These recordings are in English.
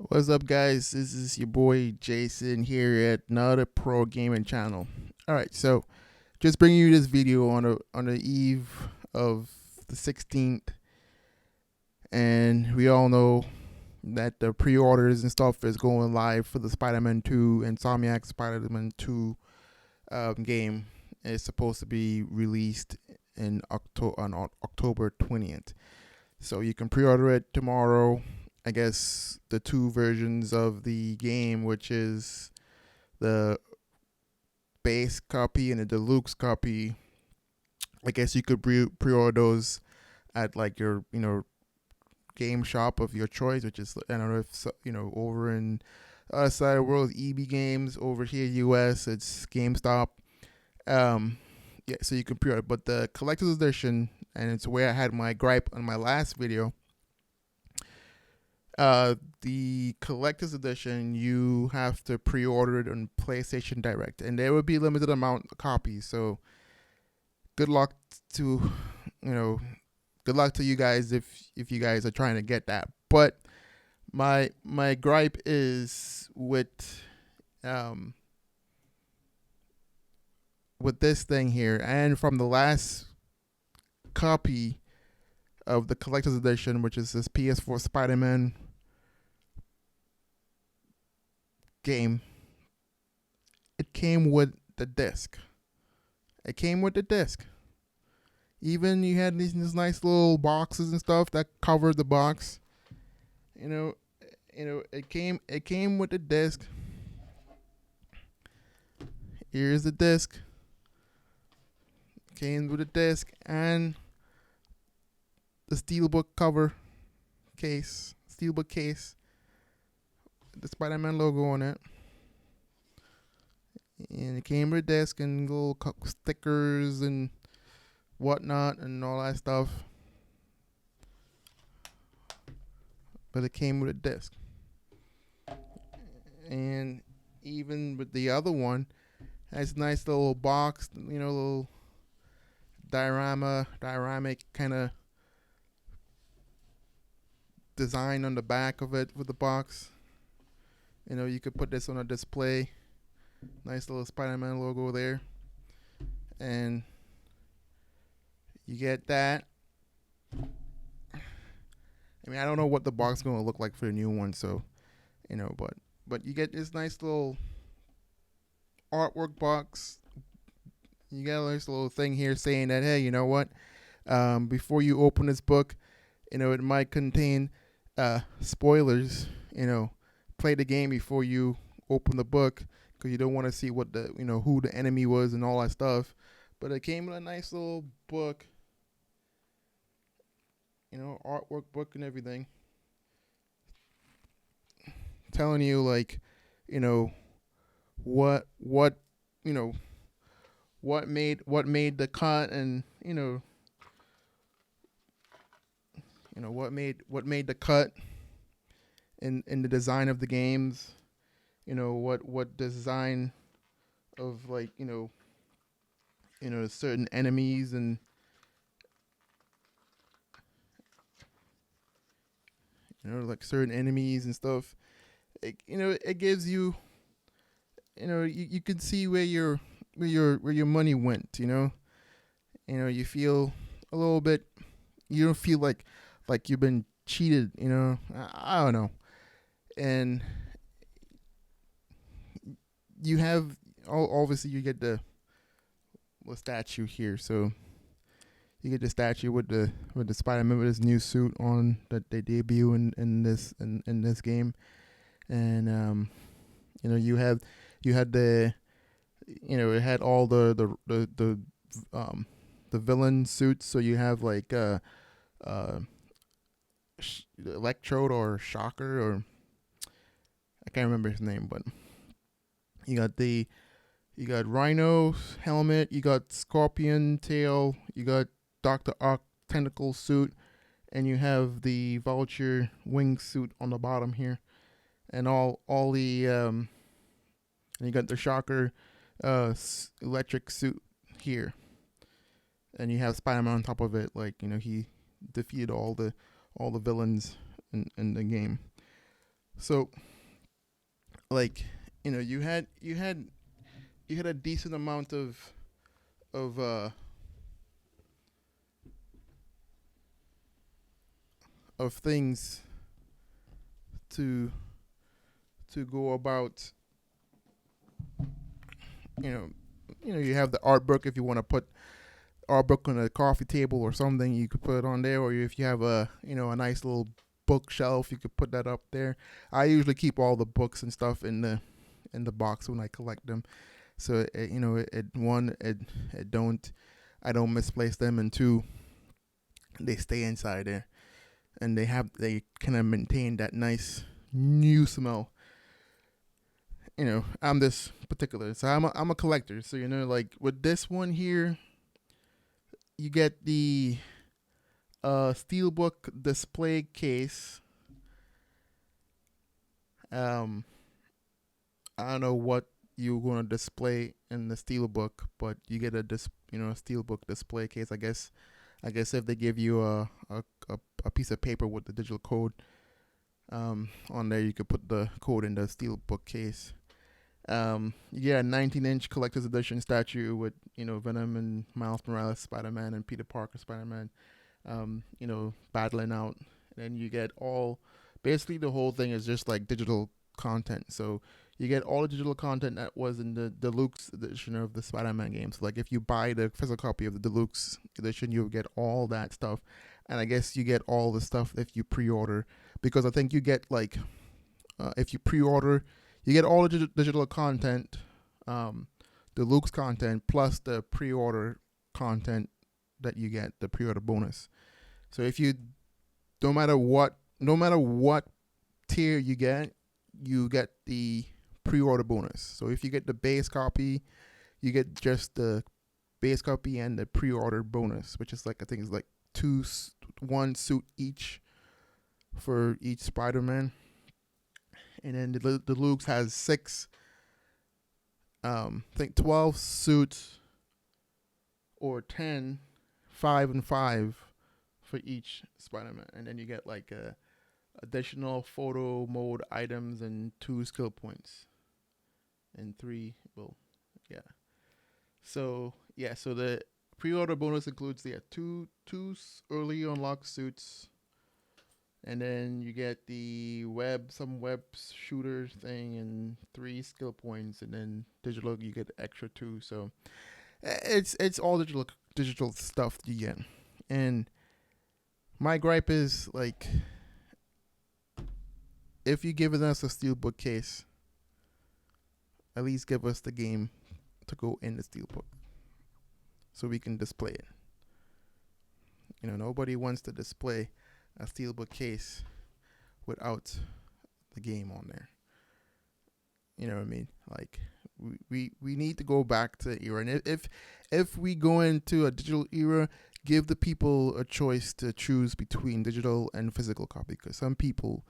What's up, guys? This is your boy Jason here at another pro gaming channel. All right, so just bringing you this video on the eve of the 16th, and we all know that the pre-orders and stuff is going live for the Spider-Man 2 Insomniac Spider-Man 2 game. It's supposed to be released in October 20th, so you can pre-order it tomorrow. I guess the two versions of the game, which is the base copy and the deluxe copy. I guess you could pre-order those at like your game shop of your choice, which is I don't know if over in outside the world EB Games, over here US it's GameStop. Yeah, so you can pre-order, but the collector's edition, and it's where I had my gripe on my last video. The collector's edition, you have to pre-order it on PlayStation Direct, and there will be limited amount of copies. So, good luck to, you know, good luck to you guys if you guys are trying to get that. But my gripe is with this thing here, and from the last copy of the collector's edition, which is this PS4 Spider-Man game, it came with the disc. It came with the disc. Even you had these nice little boxes and stuff that covered the box. You know, it came with the disc. Here's the disc. Came with the disc and the steelbook cover case, steelbook case, the Spider-Man logo on it. And it came with a disc and little stickers and whatnot and all that stuff. But it came with a disc. And even with the other one, has a nice little box, little dioramic kind of design on the back of it with the box. You could put this on a display. Nice little Spider-Man logo there. And you get that. I mean, I don't know what the box is going to look like for the new one, so, but you get this nice little artwork box. You got a nice little thing here saying that, hey, you know what? Before you open this book, it might contain spoilers. Play the game before you open the book, because you don't want to see what who the enemy was and all that stuff. But it came with a nice little book, artwork book and everything, telling you like, what what made the cut, and what made the cut in the design of the games. What design of like certain enemies and like certain enemies and stuff. It gives you you can see where your money went. You feel a little bit. You don't feel like you've been cheated. I don't know. And you have obviously you get the statue here, so you get the statue with the Spider-Man with his new suit on that they debut in this game. And you had the it had all the villain suits. So you have like uh Electrode or Shocker, or I can't remember his name, but you got Rhino's helmet, you got Scorpion tail, you got Doctor Ock tentacle suit, and you have the Vulture wing suit on the bottom here, and all the and you got the Shocker electric suit here, and you have Spider-Man on top of it. Like he defeated all the villains in the game. So like, you had a decent amount of uh of things to go about. you know you have the art book. If you want to put art book on a coffee table or something, you could put it on there. Or if you have a nice little bookshelf, you could put that up there. I usually keep all the books and stuff in the box when I collect them. So one, it don't I don't misplace them, and two, they stay inside there, and they kind of maintain that nice new smell. I'm this particular, so I'm a collector. So like with this one here, you get the steelbook display case. Um, I don't know what you're gonna display in the steelbook, but you get a steelbook display case. I guess if they give you a piece of paper with the digital code on there, you could put the code in the steelbook case. You get a 19-inch collector's edition statue with Venom and Miles Morales Spider-Man and Peter Parker Spider-Man, battling out. And then you get basically the whole thing is just like digital content. So you get all the digital content that was in the deluxe edition of the Spider-Man game. So like if you buy the physical copy of the deluxe edition, you'll get all that stuff. And I guess you get all the stuff if you pre-order, because I think you get like if you pre-order, you get all the digital content, deluxe content, plus the pre-order content that you get, the pre-order bonus. So if you, no matter what tier you get the pre-order bonus. So if you get the base copy, you get just the base copy and the pre-order bonus, which is like, I think it's like one suit each for each Spider-Man. And then the deluxe has six, I think 12 suits, or 10, 5 and 5 for each Spider-Man. And then you get like additional photo mode items and 2 skill points. And 3, well, yeah. So the pre-order bonus includes two early unlocked suits, and then you get some web shooter thing, and 3 skill points, and then digital you get extra 2. So it's all digital stuff you get. And my gripe is, like, if you're giving us a steelbook case, at least give us the game to go in the steelbook so we can display it. Nobody wants to display a steelbook case without the game on there. You know what I mean? Like, we need to go back to the era. And if we go into a digital era, give the people a choice to choose between digital and physical copy, because some people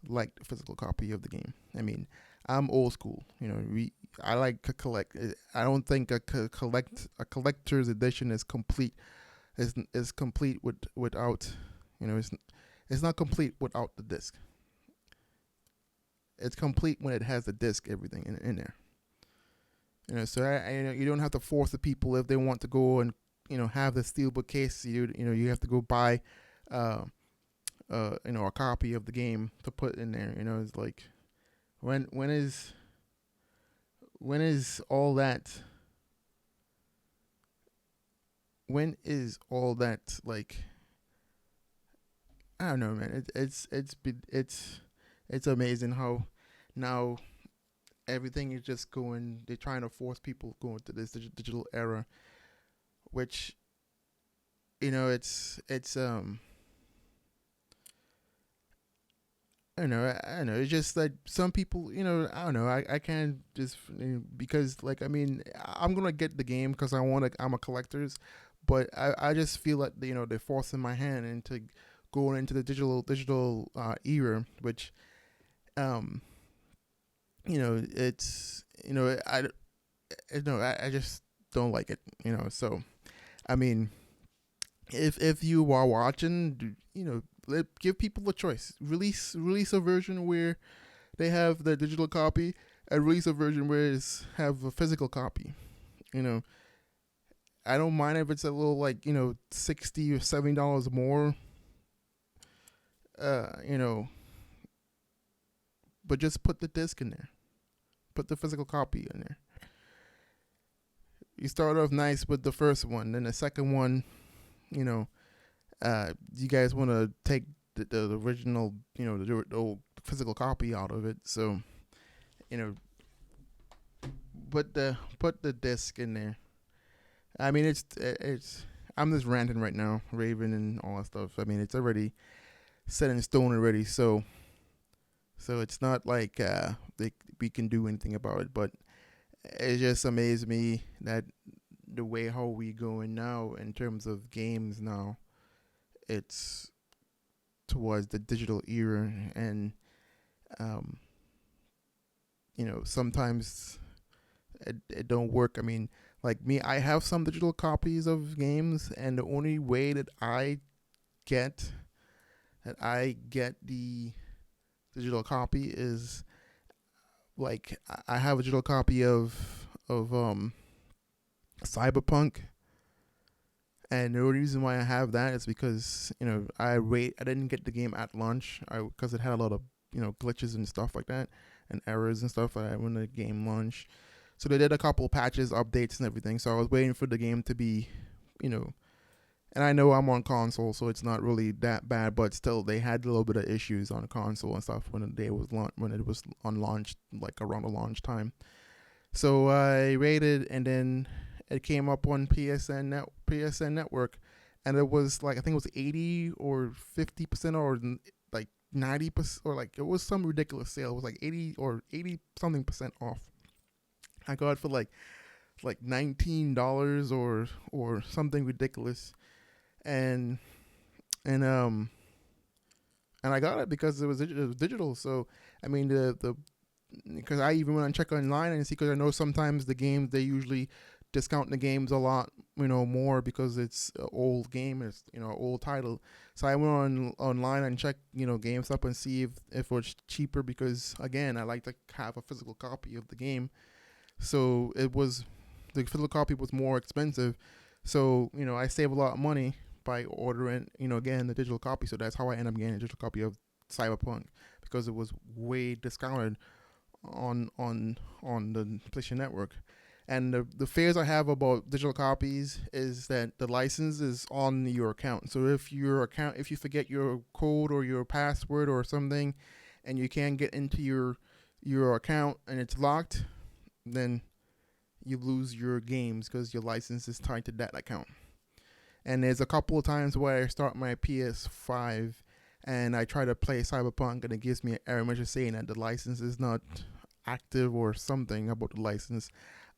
like the physical copy of the game. I mean, I'm old school. I like to collect. I don't think a collector's edition is complete. Is complete without. It's not complete without the disc. It's complete when it has the disc, everything in there. So you don't have to force the people if they want to go and have the steelbook case. You have to go buy a copy of the game to put in there. It's like, when is all that? When is all that, like? I don't know, man. It's amazing how now everything is just going. They're trying to force people going to this digital era, which it's I don't know. It's just like some people, I don't know. I can't just, because, like, I mean, I'm gonna get the game because I'm a collector's, but I just feel like they're forcing my hand into going into the digital era, which it's I just don't like it. So I mean, if you are watching, give people a choice. Release a version where they have the digital copy and release a version where it's have a physical copy. You know, I don't mind if it's a little like $60 or $70 more. You know, but just put the disc in there. Put the physical copy in there. You start off nice with the first one, then the second one, you know, you guys want to take the original, the old physical copy out of it. So, you know, put the disc in there. I mean, it's. I'm just ranting right now, Raven and all that stuff. I mean, it's already set in stone already. So it's not like we can do anything about it. But it just amazed me that the way how we going now in terms of games now, it's towards the digital era, and um, sometimes it don't work. I mean, like me, I have some digital copies of games, and the only way get that I get the digital copy is like I have a digital copy of Cyberpunk, and the only reason why I have that is because I didn't get the game at launch because it had a lot of glitches and stuff like that and errors and stuff like that when the game launched. So they did a couple patches, updates, and everything. So I was waiting for the game to be, and I know I'm on console, so it's not really that bad. But still, they had a little bit of issues on the console and stuff when when it was on launch, like around the launch time. So I rated, and then it came up on PSN Network, and it was like I think it was 80 or 50% or like 90%, or like it was some ridiculous sale. It was like 80 or 80 something percent off. I got it for like $19 or something ridiculous, and and um and I got it because it was digital. So I mean the because I even went and check online and see, because I know sometimes the games, they usually discount the games a lot more because it's an old game, it's old title. So I went online and checked GameStop and see if it was cheaper, because again I like to have a physical copy of the game. So the physical copy was more expensive. So I save a lot of money by ordering again the digital copy. So that's how I end up getting a digital copy of Cyberpunk, because it was way discounted on the PlayStation Network. And the fears I have about digital copies is that the license is on your account. So if you forget your code or your password or something, and you can't get into your account and it's locked, then you lose your games because your license is tied to that account. And there's a couple of times where I start my PS5 and I try to play Cyberpunk, and it gives me an error message saying that the license is not active or something about the license,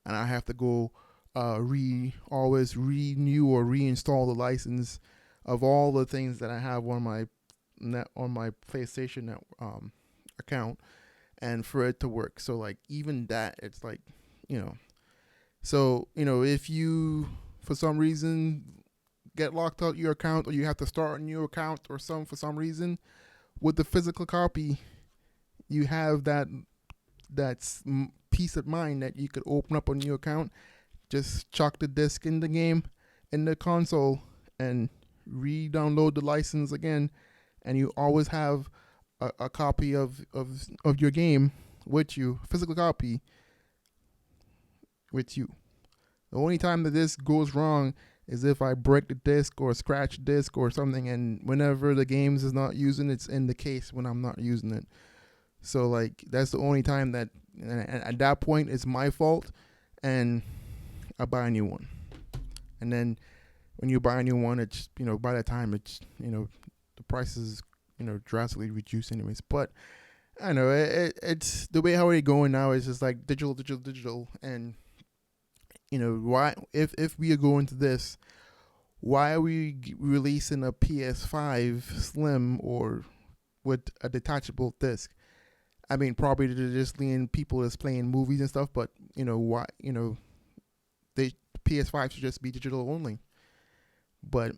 and I have to go always renew or reinstall the license of all the things that I have on my PlayStation account, and for it to work. So like even that, it's like so if you for some reason get locked out your account, or you have to start a new account or for some reason, with the physical copy, you have that peace of mind that you could open up a new account, just chuck the disc in the game in the console and re-download the license again, and you always have a copy of your game with you, physical copy with you. The only time that this goes wrong is if I break the disc or scratch the disc or something, and whenever the games is not using, it's in the case when I'm not using it. So like that's the only time that, and at that point it's my fault, and I buy a new one. And then when you buy a new one, it's by that time it's the price is drastically reduced anyways. But I know it's the way how we're going now is just like digital, and why if we are going to this, why are we releasing a PS5 Slim or with a detachable disc? I mean, probably they're just leading people that's playing movies and stuff, but why they PS5 should just be digital only. But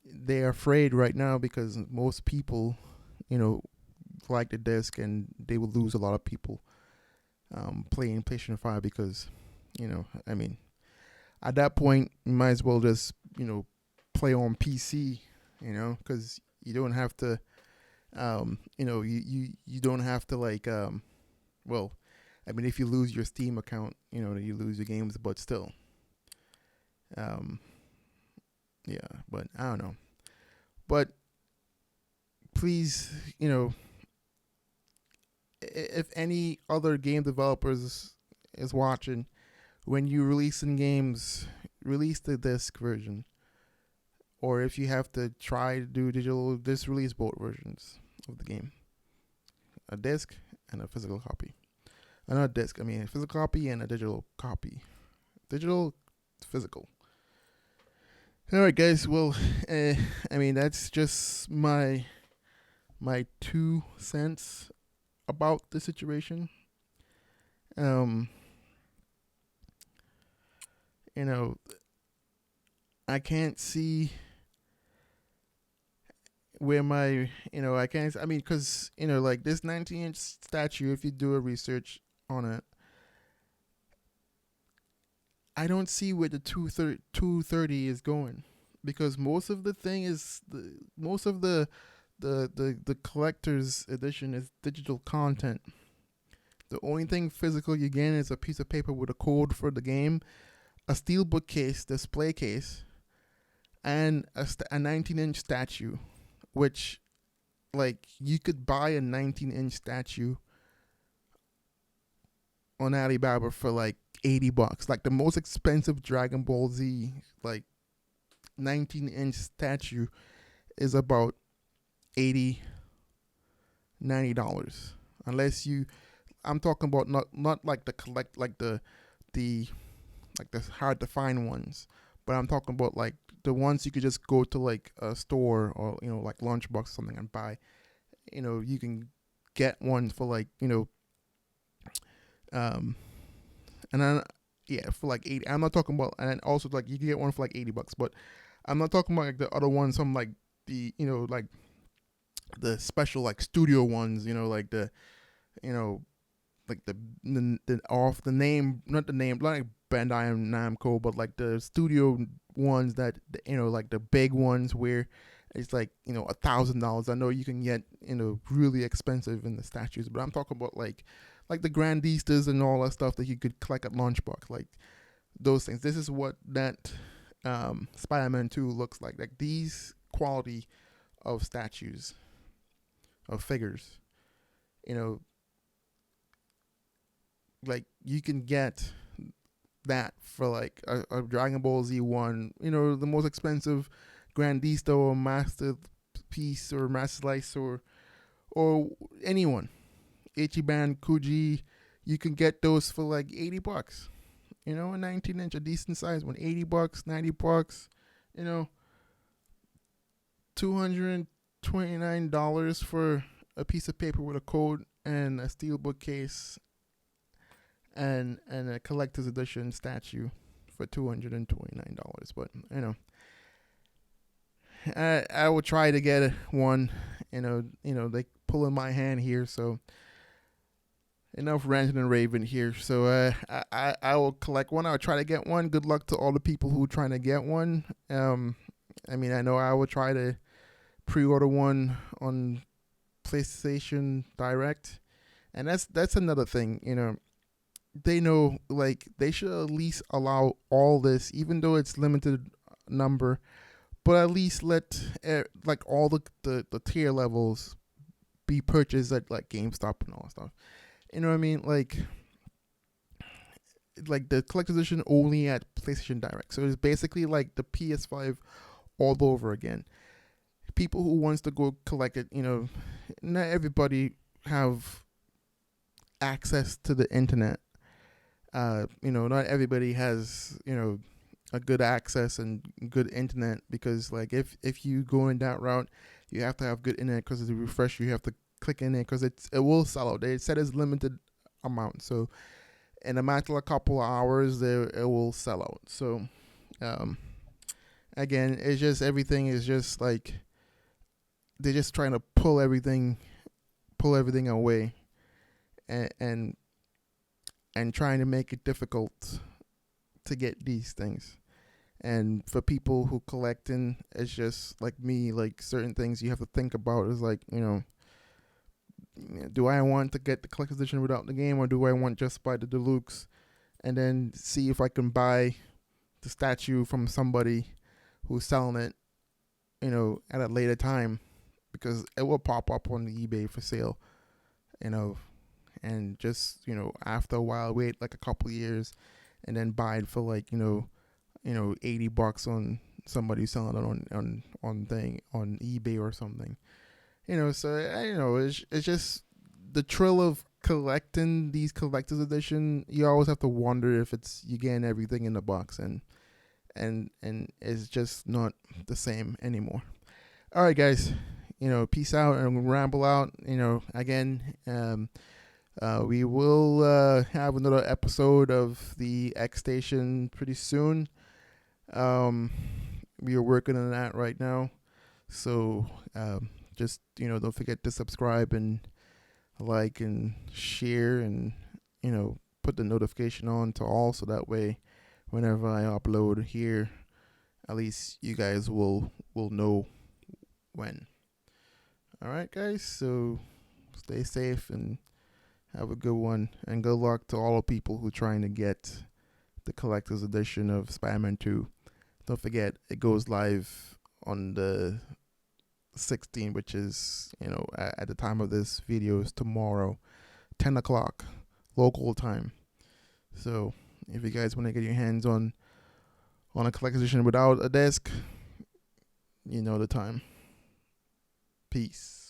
they're afraid right now because most people like the disc, and they would lose a lot of people playing PlayStation 5 because, I mean, at that point, you might as well just, play on PC, because you don't have to, you don't have to like, well, I mean, if you lose your Steam account, you lose your games, but still, um, yeah, but I don't know. But please, if any other game developers is watching, when you release in games, release the disc version. Or if you have to try to do digital, just release both versions of the game. A disc and a physical copy. Not a disc, I mean a physical copy and a digital copy. Digital, physical. Alright guys, well, I mean that's just my 2 cents about the situation. Um, I can't see where I can't, I mean, because, like this 19-inch statue, if you do a research on it, I don't see where the 230 is going, because most of the thing is, most of the collector's edition is digital content. The only thing physical you get is a piece of paper with a code for the game, a steelbook case, display case, and a 19-inch statue, which, like, you could buy a 19-inch statue on Alibaba for like $80. Like the most expensive Dragon Ball Z, like 19-inch statue, is about $80-$90. Unless you, I'm talking about not like the collect, like the like the hard to find ones, but I'm talking about like the ones you could just go to like a store or like Lunchbox or something and buy. You can get one for like and then yeah, for like 80. I'm not talking about, and also like you can get one for like $80, but I'm not talking about like the other ones, some like the like the special like studio ones, like the like the off the name, not the name, like Bandai Namco, but like the studio ones that like the big ones where it's like $1,000. I know you can get really expensive in the statues, but I'm talking about like the Grandistas and all that stuff that you could collect at Lunchbox, like those things. This is what that Spider-Man 2 looks like. Like these quality of statues, of figures, like you can get that for like a Dragon Ball Z one, the most expensive Grandista or Masterpiece or Master Slice or anyone, Ichiban, Kuji, you can get those for like $80. A 19-inch, a decent size one, $80, $90, $229 for a piece of paper with a code and a steelbook case and a collector's edition statue for $229. But I will try to get one. They pulling my hand here, so enough ranting and raving here. So I will collect one. I'll try to get one. Good luck to all the people who are trying to get one. I mean, I know I will try to pre-order one on PlayStation Direct, and that's another thing. They know, like, they should at least allow all this, even though it's limited number, but at least let like all the tier levels be purchased at like GameStop and all that stuff. You know what I mean? Like the collector's edition only at PlayStation Direct. So it's basically like the PS5 all over again. People who wants to go collect it, not everybody have access to the internet. Not everybody has, a good access and good internet, because like if you go in that route, you have to have good internet, because to refresh you have to click in it, because it will sell out. They said it's limited amount, so in a matter of a couple of hours it will sell out. So again, it's just, everything is just like they're just trying to pull pull everything away, and trying to make it difficult to get these things. And for people who collecting, it's just like me, like certain things you have to think about is like, do I want to get the collector's edition without the game, or do I want just buy the deluxe and then see if I can buy the statue from somebody who's selling it, at a later time, because it will pop up on the eBay for sale, and just, after a while, wait like a couple of years and then buy it for like, $80 on somebody selling it on eBay or something. So it's just the thrill of collecting these collector's edition. You always have to wonder if you getting everything in the box, and it's just not the same anymore. All right, guys, peace out and ramble out. Again, we will have another episode of the X Station pretty soon. We are working on that right now, so just don't forget to subscribe and like and share, and put the notification on to all, so that way whenever I upload here, at least you guys will know when. All right, guys, so stay safe and have a good one, and good luck to all the people who are trying to get the collector's edition of Spider-Man 2. Don't forget, it goes live on the 16th, which is, at the time of this video, is tomorrow, 10 o'clock local time. So if you guys want to get your hands on a collector's edition without a disc, you know the time. Peace.